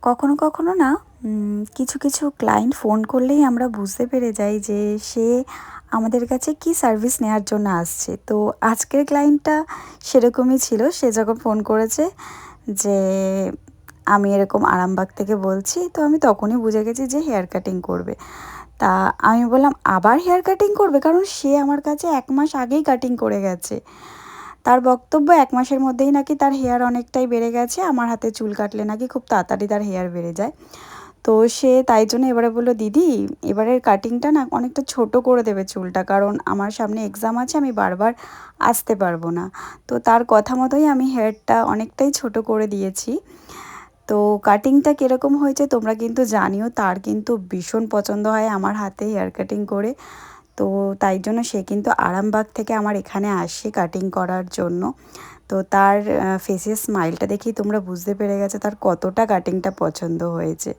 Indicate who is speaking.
Speaker 1: কখনো কখনো না কিছু কিছু ক্লায়েন্ট ফোন করলেই আমরা বুঝতে পেরে যাই যে সে আমাদের কাছে কি সার্ভিস নেওয়ার জন্য আসছে। তো আজকের ক্লায়েন্টটা সেরকমই ছিল। সে যখন ফোন করেছে যে আমি এরকম আরামবাগ থেকে বলছি, তো আমি তখনই বুঝে গেছি যে হেয়ার কাটিং করবে। তা আমি বললাম, আবার হেয়ার কাটিং করবে? কারণ সে আমার কাছে ১ মাস আগেই কাটিং করে গেছে। তার বক্তব্য ১ মাসের মধ্যেই নাকি তার হেয়ার অনেকটাই বেড়ে গেছে। আমার হাতে চুল কাটলে নাকি খুব তাড়াতাড়ি তার হেয়ার বেড়ে যায়। তো সে তাই জন্য এবারে বলল, "দিদি, এবারের কাটিংটা না অনেকটা ছোট করে দেবে চুলটা। কারণ আমার সামনে এক্সাম আছে, আমি বারবার আসতে পারবো না।" তো তার কথা মতোই আমি হেয়ারটা অনেকটাই ছোট করে দিয়েছি। তো কাটিংটা কীরকম হয়েছে তোমরা কিন্তু জানিও। তার কিন্তু ভীষণ পছন্দ হয় আমার হাতে হেয়ার কাটিং করে। তো তাই জন্য সে কিন্তু আরামবাগ থেকে আমার এখানে আসে কাটিং করার জন্য। তো তার ফেসের স্মাইলটা দেখেই তোমরা বুঝতে পেরে গেছো তার কতটা কাটিংটা পছন্দ হয়েছে।